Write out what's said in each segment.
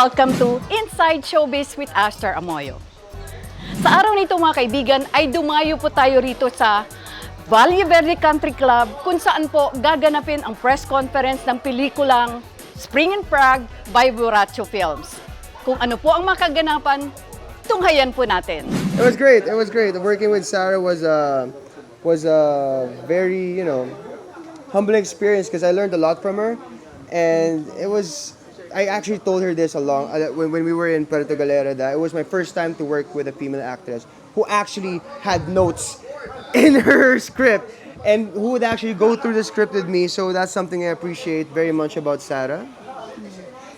Welcome to Inside Showbiz with Aster Amoyo. Sa araw nito mga kaibigan ay dumayo po tayo rito sa Valle Verde Country Club kung saan po gaganapin ang press conference ng pelikulang Spring in Prague by Borracho Films. Kung ano po ang makaganapan, tunghayan po natin. It was great. It was great. Working with Sara was a very, humbling experience because I learned a lot from her, and I actually told her this when we were in Puerto Galera that it was my first time to work with a female actress who actually had notes in her script and who would actually go through the script with me. So that's something I appreciate very much about Sara.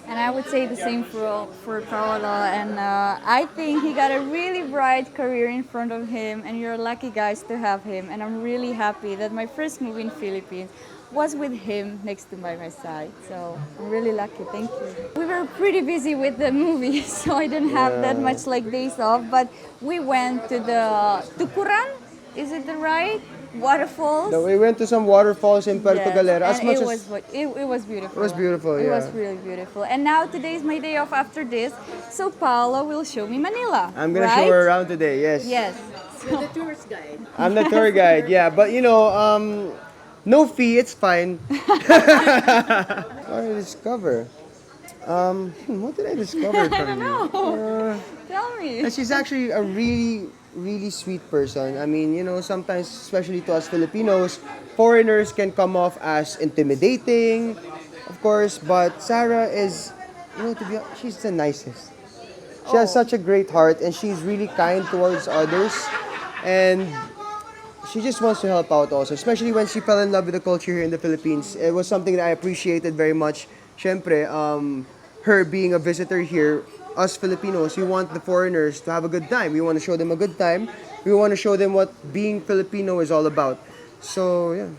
And I would say the same for Paolo, and I think he got a really bright career in front of him, and you're lucky guys to have him, and I'm really happy that my first movie in Philippines was with him next to my side, so I'm really lucky, thank you. We were pretty busy with the movie, so I didn't have that much days off, but we went to the Tukuran, is it the right? Waterfalls. No, we went to some waterfalls in Puerto Galera. And it was beautiful. It was beautiful, It yeah. was really beautiful. And now today is my day off after this, so Paolo will show me Manila. I'm gonna show her around today. Yes. Yes. You're the tourist guide. I'm the tour guide. Yeah, but no fee. It's fine. What did I discover? What did I discover from you? Tell me. She's actually a really sweet person. I mean, sometimes, especially to us Filipinos, foreigners can come off as intimidating, of course, but Sara is, she's the nicest. She has such a great heart, and she's really kind towards others, and she just wants to help out also, especially when she fell in love with the culture here in the Philippines. It was something that I appreciated very much. Siyempre, her being a visitor here, us Filipinos, we want the foreigners to have a good time. We want to show them a good time. We want to show them what being Filipino is all about. So, yeah.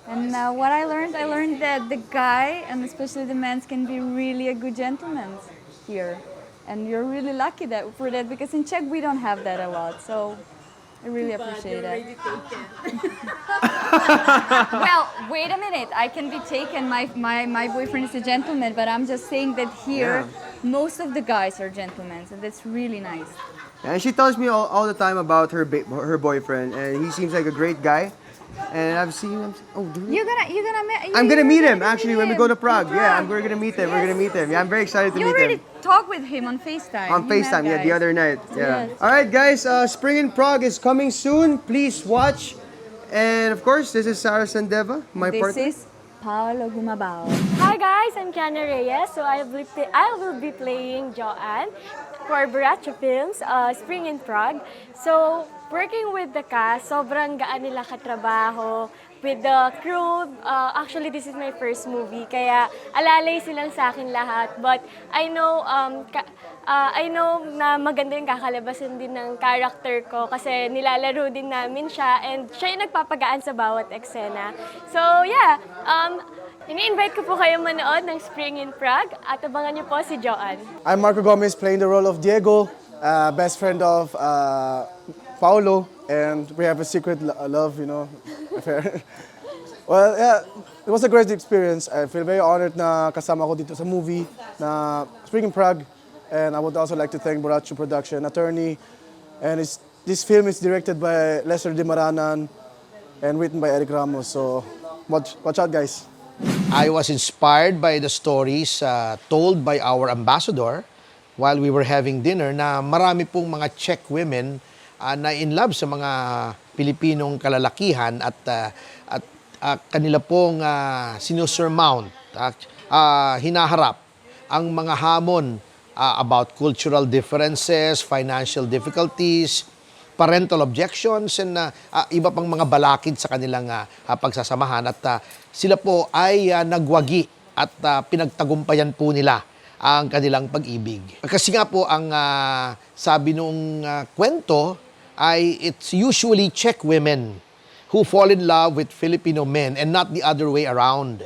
And what I learned that the guy, and especially the men, can be really a good gentleman here. And you're really lucky for that, because in Czech we don't have that a lot. So I really appreciate it. Well, wait a minute. I can be taken. My boyfriend is a gentleman, but I'm just saying that here, most of the guys are gentlemen, and that's really nice. And she tells me all the time about her boyfriend, and he seems like a great guy. And I've seen him. Oh, dude. I'm gonna meet him actually when we go to Prague. Yeah, we're gonna meet him. We're gonna meet him. Yeah, I'm very excited to meet him. You already talked with him on FaceTime. On FaceTime, yeah, the other night. Yeah. Yes. All right, guys. Spring in Prague is coming soon. Please watch. And of course, this is Sara Sandeva, my partner. This is Paolo Gumabao. Hi guys, I'm Keahnna Reyes. So I will be playing Joanne for Borracho Films, Spring in Prague. So working with the cast, sobrang gaan nila katrabaho. With the crew, actually this is my first movie, kaya alalay silang sa akin lahat. But I know na maganda yung kakalabasan din ng character ko kasi nilalaro din namin siya and siya yung nagpapagaan sa bawat eksena. So yeah, ini-invite ko po kayo manood ng Spring in Prague at abangan niyo po si Joanne. I'm Marco Gomez playing the role of Diego, best friend of Paolo, and we have a secret love, affair. Well, yeah, it was a great experience. I feel very honored na kasama ko dito sa movie na Spring in Prague, and I would also like to thank Borracho Production, Atty, and this film is directed by Lester Dimaranan and written by Eric Ramos. So watch out, guys. I was inspired by the stories told by our ambassador while we were having dinner na marami pong mga Czech women na in love sa mga Pilipinong kalalakihan at kanila pong sinusurmount, hinaharap ang mga hamon about cultural differences, financial difficulties, parental objections, and iba pang mga balakid sa kanilang pagsasamahan. At sila po ay nagwagi at pinagtagumpayan po nila ang kanilang pag-ibig. Kasi nga po ang sabi nung kwento ay it's usually Czech women who fall in love with Filipino men and not the other way around.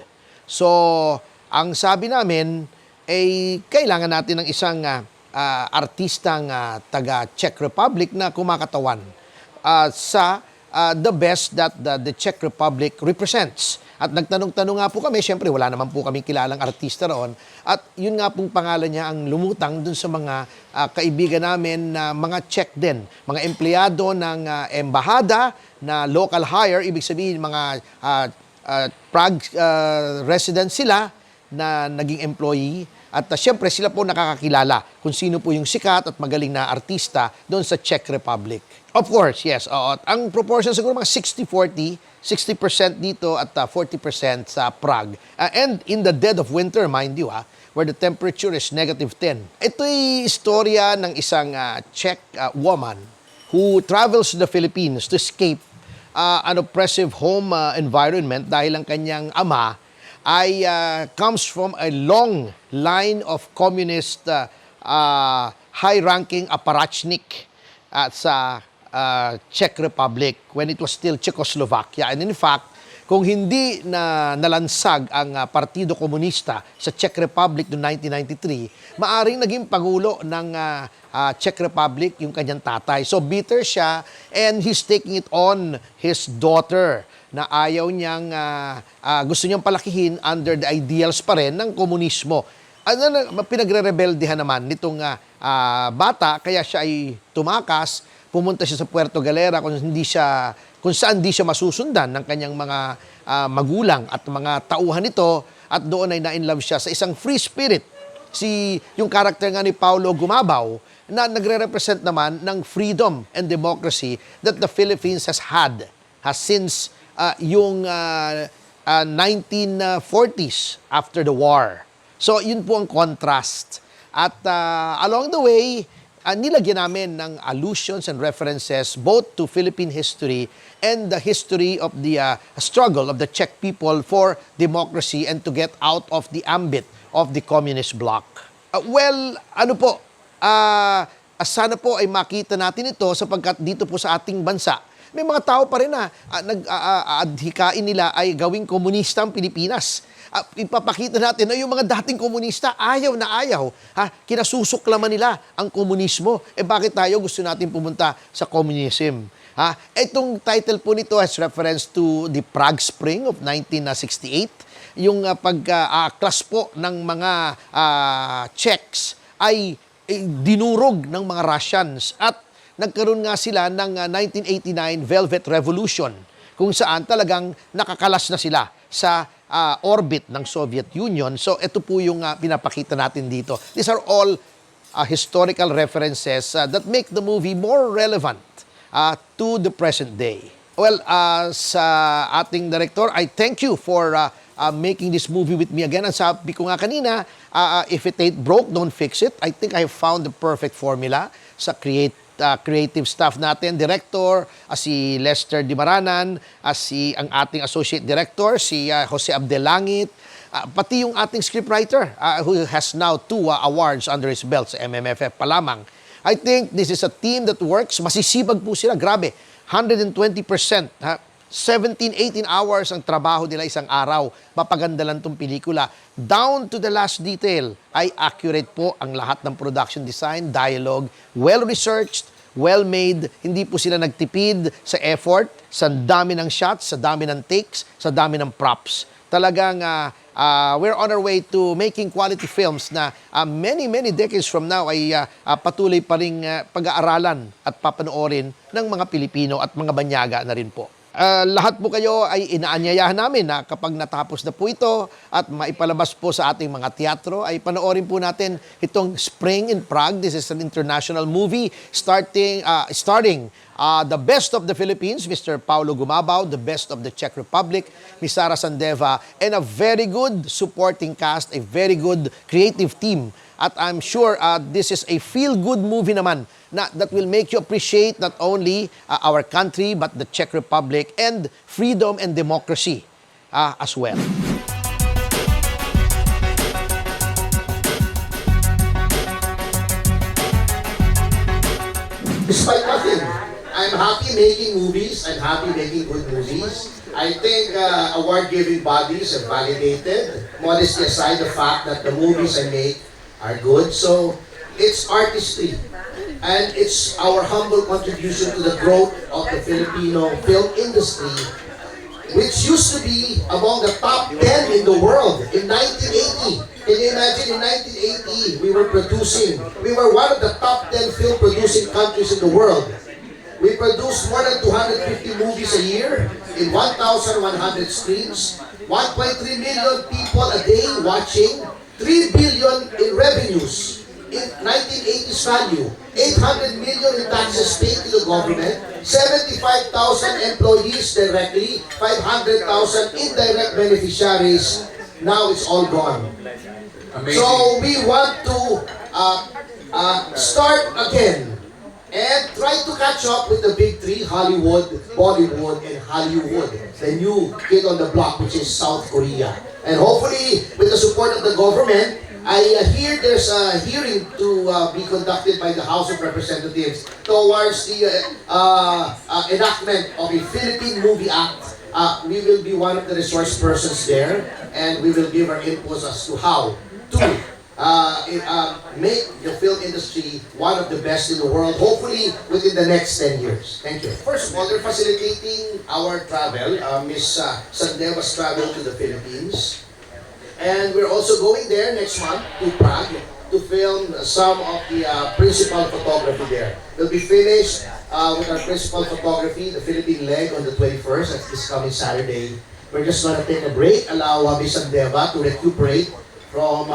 So, ang sabi namin ay kailangan natin ng isang artistang taga Czech Republic na kumakatawan sa the best that the Czech Republic represents. At nagtanong-tanong nga po kami, syempre wala naman po kami kilalang artista roon. At yun nga pong pangalan niya ang lumutang dun sa mga kaibigan namin na mga Czech din. Mga empleyado ng embahada na local hire, ibig sabihin mga Prague residents sila na naging employee. At syempre sila po nakakakilala kung sino po yung sikat at magaling na artista doon sa Czech Republic. Of course, yes. Ang proportion siguro mga 60-40, 60% dito at 40% sa Prague. And in the dead of winter, mind you, where the temperature is -10. Ito'y istorya ng isang Czech woman who travels to the Philippines to escape an oppressive home environment dahil ang kanyang ama ay comes from a long line of communist high-ranking apparatchik sa Czech Republic when it was still Czechoslovakia. And in fact, kung hindi na nalansag ang Partido Komunista sa Czech Republic noong 1993, maaring naging pangulo ng Czech Republic yung kanyang tatay. So bitter siya and he's taking it on his daughter na ayaw niyang, gusto niyang palakihin under the ideals pa rin ng komunismo. Pinagre-rebeldehan naman nitong bata, kaya siya ay tumakas, pumunta siya sa Puerto Galera kung saan di siya masusundan ng kanyang mga magulang at mga tauhan nito, at doon ay na-inlove siya sa isang free spirit. Yung karakter nga ni Paolo Gumabao, na nagre-represent naman ng freedom and democracy that the Philippines has since yung 1940s after the war. So, yun po ang contrast. At along the way, nilagyan namin ng allusions and references both to Philippine history and the history of the struggle of the Czech people for democracy and to get out of the ambit of the communist bloc. Sana po ay makita natin ito sapagkat dito po sa ating bansa, may mga tao pa rin na nag-adhikain nila ay gawing komunista ang Pilipinas. Ipapakita natin na yung mga dating komunista, ayaw na ayaw. Kinasusuklaman nila ang komunismo. Bakit tayo gusto natin pumunta sa communism? Itong title po nito has reference to the Prague Spring of 1968. Yung pag-class po ng mga Czechs ay dinurog ng mga Russians at nagkaroon nga sila ng 1989 Velvet Revolution kung saan talagang nakakalas na sila sa orbit ng Soviet Union. So ito po yung pinapakita natin dito. These are all historical references that make the movie more relevant to the present day. Well, sa ating director, I thank you for making this movie with me again. Ang sabi ko nga kanina, if it ain't broke, don't fix it. I think I have found the perfect formula sa creative staff natin, director, si Lester Dimaranan, ang ating associate director, si Jose Abdelangit, pati yung ating scriptwriter who has now 2 awards under his belt sa MMFF pa lamang. I think this is a team that works. Masisibag po sila. Grabe, 120%. 17-18 hours ang trabaho nila isang araw. Mapaganda lang itong pelikula. Down to the last detail ay accurate po ang lahat ng production design, dialogue, well-researched, well-made. Hindi po sila nagtipid sa effort, sa dami ng shots, sa dami ng takes, sa dami ng props. Talagang we're on our way to making quality films na many decades from now ay patuloy pa ring pag-aaralan at papanoorin ng mga Pilipino at mga banyaga na rin po. Lahat po kayo ay inaanyayahan namin na kapag natapos na po ito at maipalabas po sa ating mga teatro, ay panoorin po natin itong Spring in Prague. This is an international movie starring the best of the Philippines, Mr. Paolo Gumabao, the best of the Czech Republic, Ms. Sara Sandeva, and a very good supporting cast, a very good creative team. At I'm sure this is a feel-good movie naman that will make you appreciate not only our country but the Czech Republic and freedom and democracy as well. Despite nothing, I'm happy making movies. I'm happy making good movies. I think award-giving bodies have validated, modesty aside, the fact that the movies I make are good. So it's artistry and it's our humble contribution to the growth of the Filipino film industry which used to be among the top 10 in the world in 1980. Can you imagine, in 1980, we were one of the top 10 film producing countries in the world. We produced more than 250 movies a year in 1,100 screens, 1.3 million people a day watching, 3 billion in revenues in 1980's value, 800 million in taxes paid to the government, 75,000 employees directly, 500,000 indirect beneficiaries. Now it's all gone. Amazing. So we want to start again and try to catch up with the big three: Hollywood, Bollywood, and Hollywood. The new kid on the block, which is South Korea. And hopefully, with the support of the government, I hear there's a hearing to be conducted by the House of Representatives towards the enactment of a Philippine Movie Act. We will be one of the resource persons there, and we will give our input as to how to make the film industry one of the best in the world, hopefully within the next 10 years. Thank you. First of all, they're facilitating our travel, Miss Sandeva's travel to the Philippines. And we're also going there next month to Prague to film some of the principal photography there. We'll be finished with our principal photography, the Philippine leg, on the 21st. That's this coming Saturday. We're just going to take a break, allow Miss Sandeva to recuperate from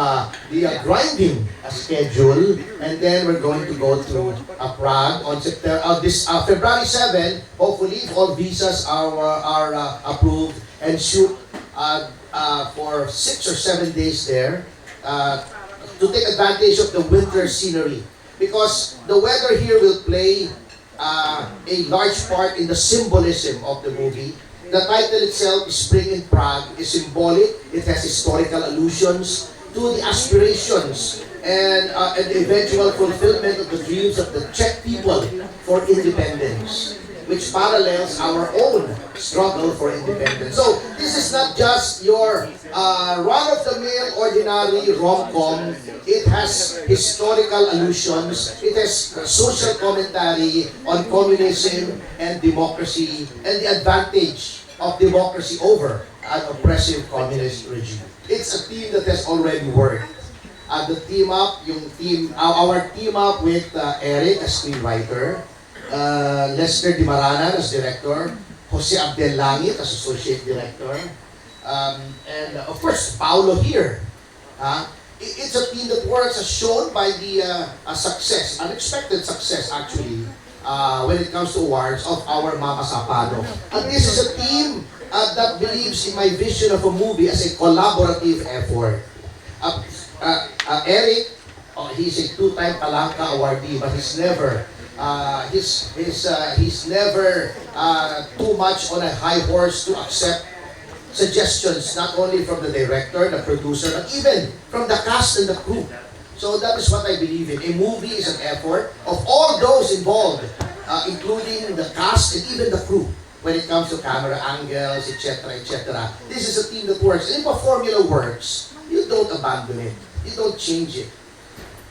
the grinding schedule, and then we're going to go to Prague on February 7. Hopefully, if all visas are approved, and shoot for 6 or 7 days there to take advantage of the winter scenery, because the weather here will play a large part in the symbolism of the movie. The title itself, Spring in Prague, is symbolic. It has historical allusions to the aspirations and the eventual fulfillment of the dreams of the Czech people for independence, which parallels our own struggle for independence. So this is not just your run-of-the-mill, ordinary rom-com. It has historical allusions. It has social commentary on communism and democracy and the advantage of democracy over an oppressive communist regime. It's a team that has already worked. Our team up with Eric as screenwriter, Lester Dimaranan as director, Jose Abdel-Langit as associate director, and of course Paolo here. It's a team that works, as shown by the unexpected success actually, when it comes to awards of our Mama Sapado. And this is a team that believes in my vision of a movie as a collaborative effort. Eric, he's a 2-time Palanca awardee, but he's never too much on a high horse to accept suggestions, not only from the director, the producer, but even from the cast and the crew. So that is what I believe in. A movie is an effort of all those involved, including the cast and even the crew, when it comes to camera angles, etc., etc. This is a team that works. And if a formula works, you don't abandon it. You don't change it.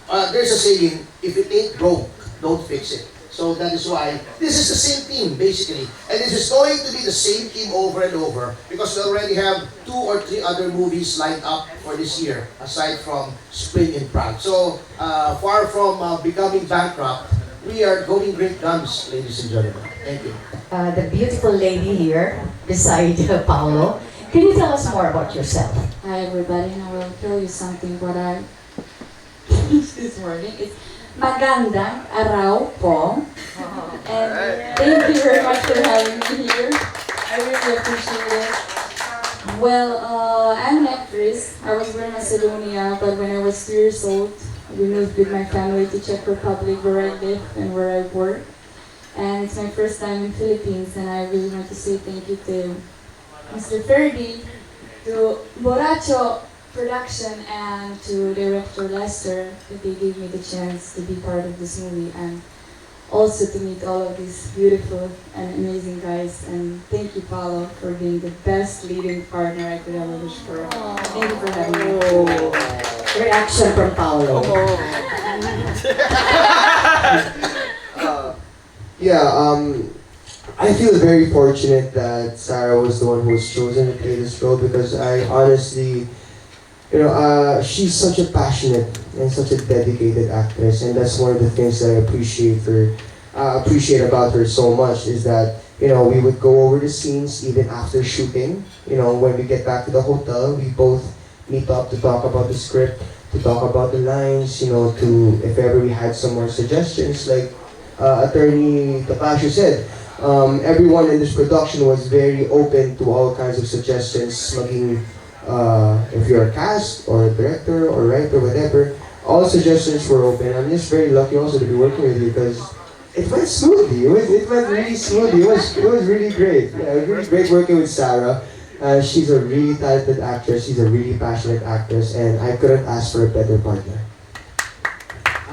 There's a saying, if it ain't broke, don't fix it. So that is why this is the same team, basically. And this is going to be the same team over and over, because we already have 2 or 3 other movies lined up for this year, aside from Spring in Prague. So far from becoming bankrupt, we are going great guns, ladies and gentlemen. Thank you. The beautiful lady here beside Paolo. Can you tell us more about yourself? Hi everybody, and I will tell you something what I this morning. It's magandang araw po. And thank you very much for having me here. I really appreciate it. Well, I'm an actress. I was born in Macedonia, but when I was 2 years old, we moved with my family to Czech Republic, where I live and where I work. And it's my first time in Philippines, and I really want to say thank you to Mr. Ferdy, to Borracho Production, and to director Lester, that they gave me the chance to be part of this movie, and also to meet all of these beautiful and amazing guys. And thank you, Paolo, for being the best leading partner I could ever wish for. Thank you for having me. Reaction from Paolo. I feel very fortunate that Sara was the one who was chosen to play this role because I honestly, she's such a passionate and such a dedicated actress, and that's one of the things that I appreciate about her so much is that we would go over the scenes even after shooting. When we get back to the hotel, we both meet up to talk about the script, to talk about the lines, to if ever we had some more suggestions, like Attorney Topacio said. Everyone in this production was very open to all kinds of suggestions, maging if you're a cast or a director or writer, whatever, all suggestions were open. I'm just very lucky also to be working with you because it went smoothly. It went really smoothly. It was really great. Yeah, it was really great working with Sara. She's a really talented actress. She's a really passionate actress, and I couldn't ask for a better partner.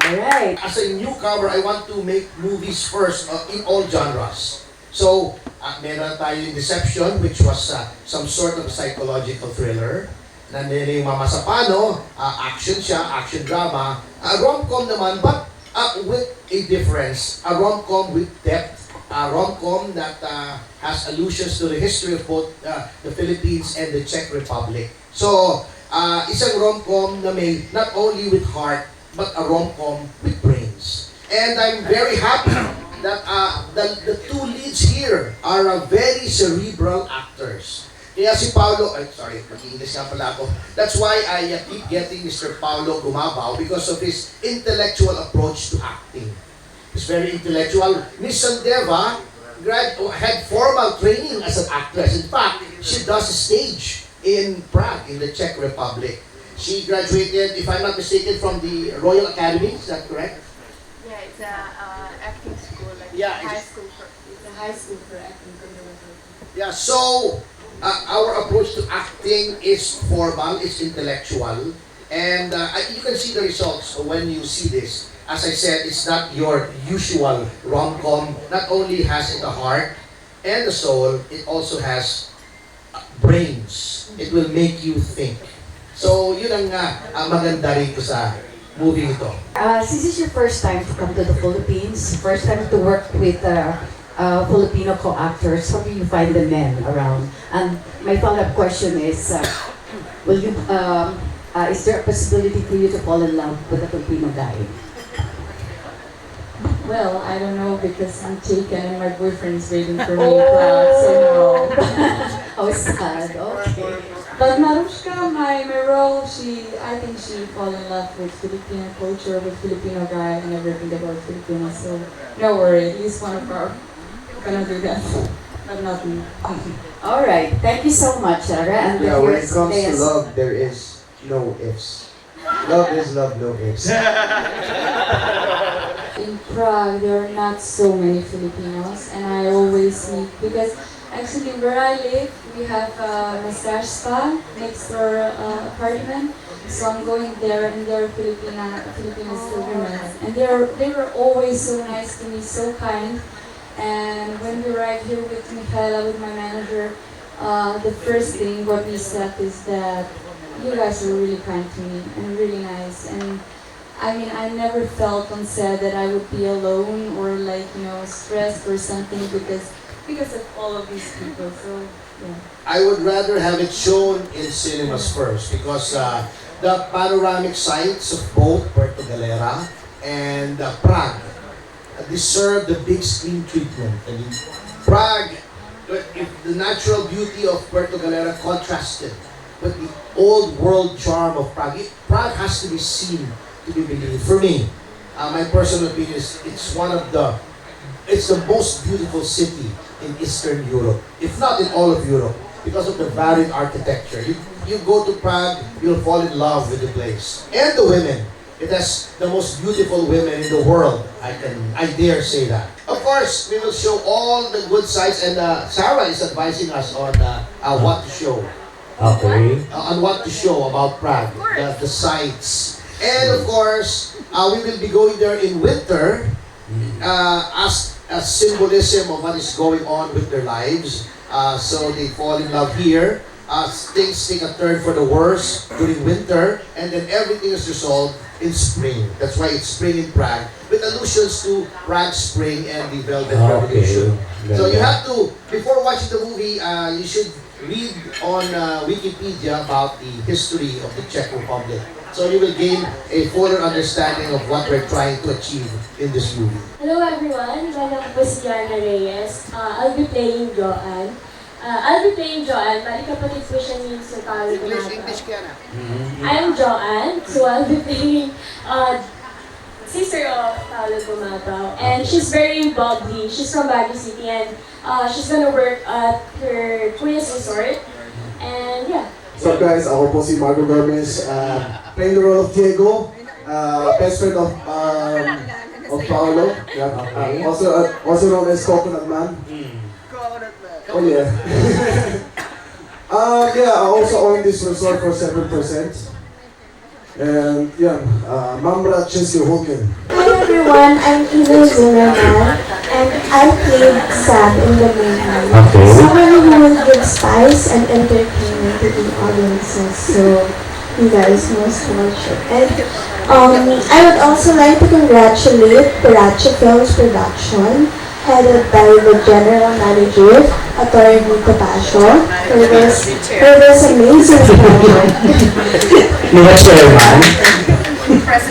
Alright. As a newcomer, I want to make movies first in all genres. So, meron tayo yung Deception, which was some sort of psychological thriller. Nandun yung Mama Sapano, action siya, action drama. Rom-com naman, but with a difference. A rom-com with depth. A rom-com that has allusions to the history of both the Philippines and the Czech Republic. So, isang rom-com na may not only with heart, but a rom-com with brains. And I'm very happy that the two leads here are very cerebral actors. Kaya si Paolo, mag-English nga pala ako. That's why I keep getting Mr. Paolo Gumabao because of his intellectual approach to acting. He's very intellectual. Miss Sandeva had formal training as an actress. In fact, she does stage in Prague, in the Czech Republic. She graduated, if I'm not mistaken, from the Royal Academy. Is that correct? Yeah, it's a acting school, like Yeah, high school. It's a high school for acting. Yeah, so our approach to acting is formal, it's intellectual, and you can see the results when you see this. As I said, it's not your usual rom-com. Not only has it a heart and a soul, it also has brains. It will make you think. So, yun ang maganda rito sa movie ito. Since it's your first time to come to the Philippines, first time to work with Filipino co-actors, how do you find the men around? And my follow-up question is, is there a possibility for you to fall in love with a Filipino guy? Well, I don't know because I'm taken and my boyfriend's waiting for me in Prague, so no. Oh, sad. Okay. But Marushka, my role, I think she fall in love with Filipino culture, with Filipino guy, and everything about Filipino. So no worry, at least one of our gonna do that, but not me. All right. Thank you so much, Sara. And Yeah, when it comes to love, there is no ifs. Love is love, no ifs. In Prague, there are not so many Filipinos, and I always meet because actually where I live, we have a massage spa next to our apartment. So I'm going there, and there are Filipino women, and they were always so nice to me, so kind. And when we arrived here with Michaela, with my manager, the first thing what we said is that you guys are really kind to me and really nice. And I mean, I never felt unsaid that I would be alone or stressed or something because of all of these people. So yeah. I would rather have it shown in cinemas first because the panoramic sites of both Puerto Galera and Prague deserve the big screen treatment. I mean, Prague, if the natural beauty of Puerto Galera contrasted with the old world charm of Prague, Prague has to be seen to be believed. For me, my personal opinion is it's the most beautiful city in Eastern Europe, if not in all of Europe, because of the varied architecture. You go to Prague, you'll fall in love with the place. And the women. It has the most beautiful women in the world. I dare say that. Of course, we will show all the good sides, and Sara is advising us on what to show. Okay. On what to show about Prague, the sights. And of course, we will be going there in winter as a symbolism of what is going on with their lives. So they fall in love here. things take a turn for the worse during winter, and then everything is resolved in spring. That's why it's spring in Prague, with allusions to Prague Spring and the Velvet Revolution. So you have to, before watching the movie, you should read on Wikipedia about the history of the Czech Republic. So you will gain a fuller understanding of what we're trying to achieve in this movie. Hello everyone, my name is Keahnna Reyes. I'll be playing Joanne. Bali kapatid ko siya ni Sir Paolo. English, Keahnna. I'm Joanne, so I'll be playing sister of Paolo Gumabao. And she's very bubbly. She's from Pasig City and she's gonna work at her Kuya's resort. And yeah. So guys, ako po si Margo Gomez, playing the role of Diego, best friend of Paolo, also known as Coconut Man. Oh yeah. I also own this resort for 7%. And yeah, Mamra Chesio Hogan. Hi everyone, I'm Ina Zimmerman and I played Sam in the movie. Someone who will give spice and entertainment to the audiences, so you guys must watch it. And I would also like to congratulate Borracho Films Production, headed by the General Manager, Atty. Topacio, for this amazing project.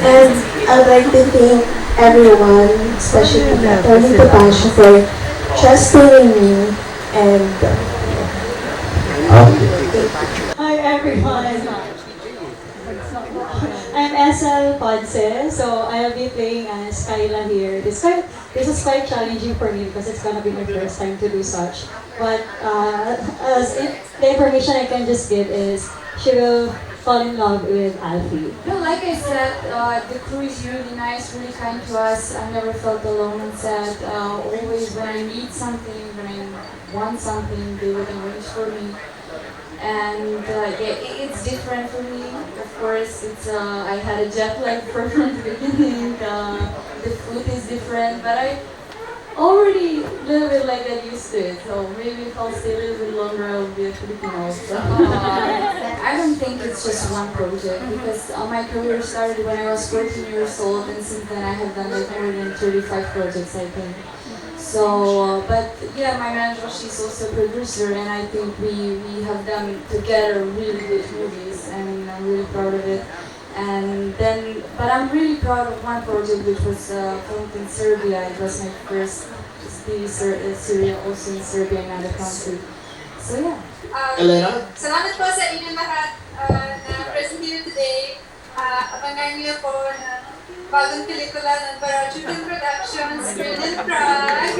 And I'd like to thank everyone, especially Atty. Topacio, for trusting in me and Hi everyone. I'm SL Ponce, so I'll be playing as Kyla here. This is quite challenging for me because it's gonna be my first time to do such. But the information I can just give is she will fall in love with Alfie. No, like I said, the crew is really nice, really kind to us. I never felt alone on set. Always when I need something, when I want something, they would arrange for me. And it's different for me. Of course, it's I had a jet lag from the beginning. The food is different, but I already a little bit like get used to it. So maybe if I'll stay a little bit longer, I'll be a Filipino. I don't think it's just one project because my career started when I was 14 years old, and since then I have done like more than 35 projects, I think. So, but yeah, my manager, she's also a producer, and I think we have done together really good movies, and I'm really proud of it. And then, but I'm really proud of one project which was filmed in Serbia. It was my first TV serial also in Serbia, another country. So yeah. Elena? Salamat po sa inyong lahat na present here today. Abangan niyo po na bagong pelikula ng Borracho Film Production, screened in Prague.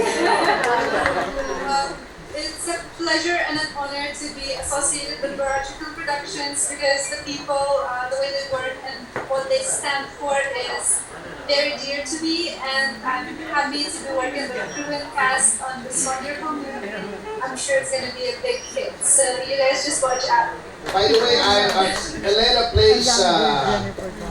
It's a pleasure and an honor to be associated with Borracho Film Productions because the people, the way they work and what they stand for is very dear to me, and I'm happy to be working with the crew and cast on this wonderful movie. I'm sure it's going to be a big hit, so you guys just watch out. By the way, Elena plays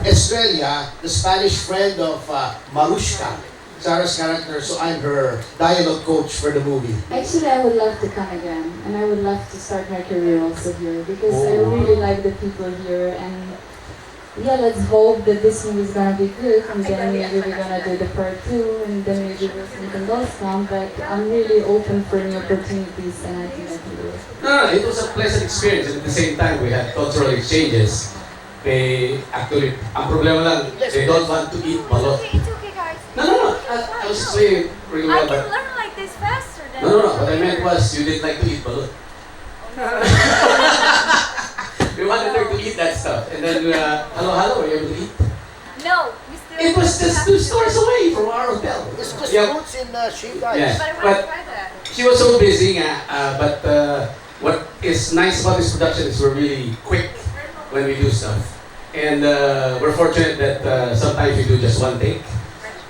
Estrella, the Spanish friend of Marushka, Sara's character, so I'm her dialogue coach for the movie. Actually, I would love to come again, and I would love to start my career also here because I really like the people here, and yeah, let's hope that this movie is gonna be good, and then maybe we're gonna do the part 2, and then maybe something else come. But I'm really open for new opportunities, and I think I can do it. No, it was a pleasant experience, and at the same time, we had cultural exchanges. They actually, ang problema lang, they don't want to eat balot. It's okay, guys. No. I was explaining really well, I can but learn like this faster than. no. What I meant was you didn't like to eat balot. We wanted her to eat that stuff, and then hello, were you able to eat? No, we still. It was just 2 stores away from our hotel. It's just Yeah. roots in Showbiz. Yeah, But I want but to try that. she was so busy but what is nice about this production is we're really quick when we do stuff. And we're fortunate that sometimes we do just one take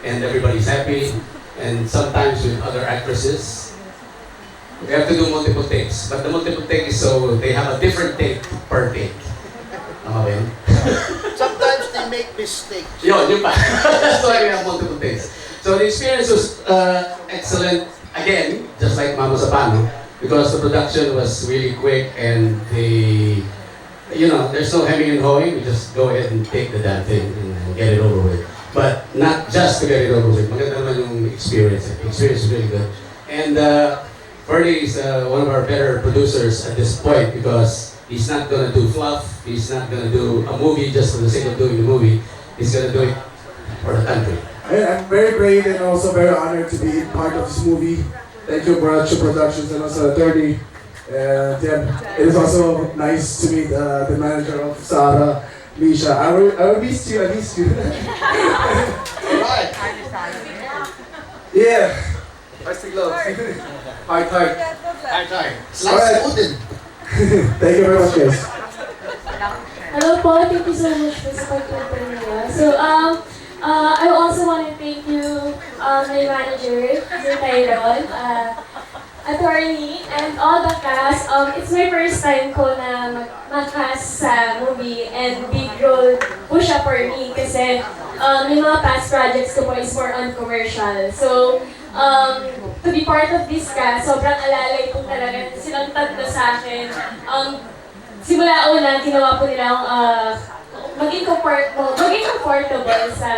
and everybody's happy, and sometimes with other actresses we have to do multiple takes, but the multiple take is so they have a different take per take. Tama ba yun? Sometimes they make mistakes. Yun pa. That's why we have multiple takes. So the experience was excellent. Again, just like Mama Zapano, because the production was really quick and there's no hemming and hawing. We just go ahead and take the damn thing and get it over with. But not just to get it over with. Maganda naman yung experience. The experience is really good. And Ferdy is one of our better producers at this point because he's not gonna do fluff. He's not gonna do a movie just for the sake of doing the movie. He's gonna do it for the country. I'm very great and also very honored to be part of this movie. Thank you, Borracho Productions, and also Atty. And yeah, it is also nice to meet the manager of Sara, Misha. I will miss you. I miss you. Right. Yeah. Where's the gloves? Hard. Hi. Alright. Thank you very much, guys. Hello po, thank you so much po sa pag-open nila. So, I also want to thank you, my manager, Sir Tyron, attorney, and all the cast. It's my first time ko na mag-cast sa movie and big role po siya for me kasi yung mga past projects ko po is more on commercial. So, to be part of this cast, sobrang alalay po talaga silang tatlo sa akin. Simula una, ginawa po nila maging comfortable sa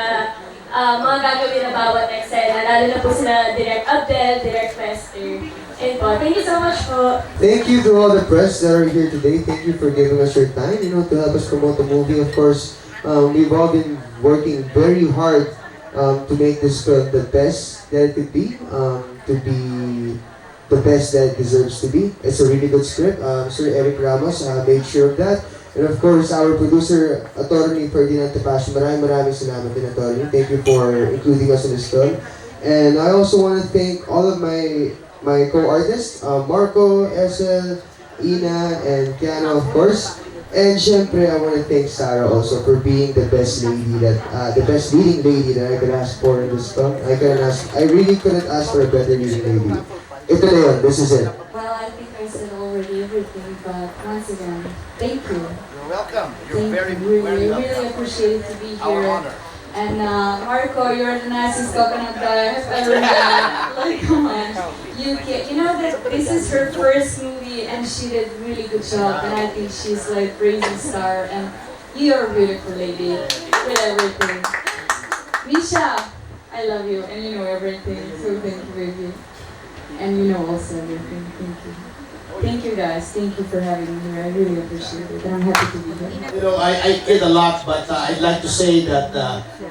mga gagawin na bawat eksena, lalo na po sila Direct Abdel, Direct Lester. And po, thank you so much po. Thank you to all the press that are here today. Thank you for giving us your time, to help us promote the movie. Of course, we've all been working very hard to make this film the best that it could be, to be the best that it deserves to be. It's a really good script. Sir Eric Ramos made sure of that. And of course, our producer, Atty. Ferdinand Topacio, maraming salamat din, Atty. Thank you for including us in this film. And I also want to thank all of my co-artists, Marco, Esel, Ina, and Keahnna, of course. And syempre, I want to thank Sara also for being the best leading lady that I could ask for in this film. I really couldn't ask for a better leading lady. Ito na yun, this is it. Well, I think I said already everything, but once again, thank you. You're welcome. Thank you. Really appreciate to be Our here. honor. And Marco, you're the nicest coconut guy I've ever met. Like, come on. You know that this is her first movie and she did a really good job. And I think she's like rising star. And you're a beautiful lady with everything. Misha, I love you and you know everything. So thank you, baby. And you know also everything. Thank you. Thank you guys. Thank you for having me here. I really appreciate it. And I'm happy to be here. I kid a lot, but I'd like to say that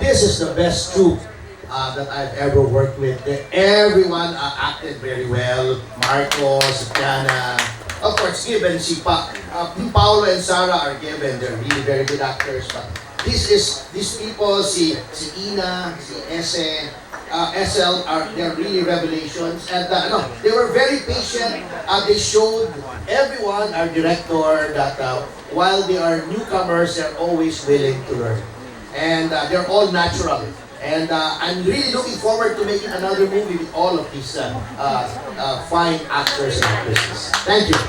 this is the best troupe that I've ever worked with. Everyone acted very well. Marcos, Keahnna, of course, given si Paolo and Sara are given. They're really very good actors. But these people, si Ina, si SL, they're really revelations. And they were very patient. They showed everyone, our director, that while they are newcomers, they're always willing to learn. And they're all natural. And I'm really looking forward to making another movie with all of these fine actors and actresses. Thank you.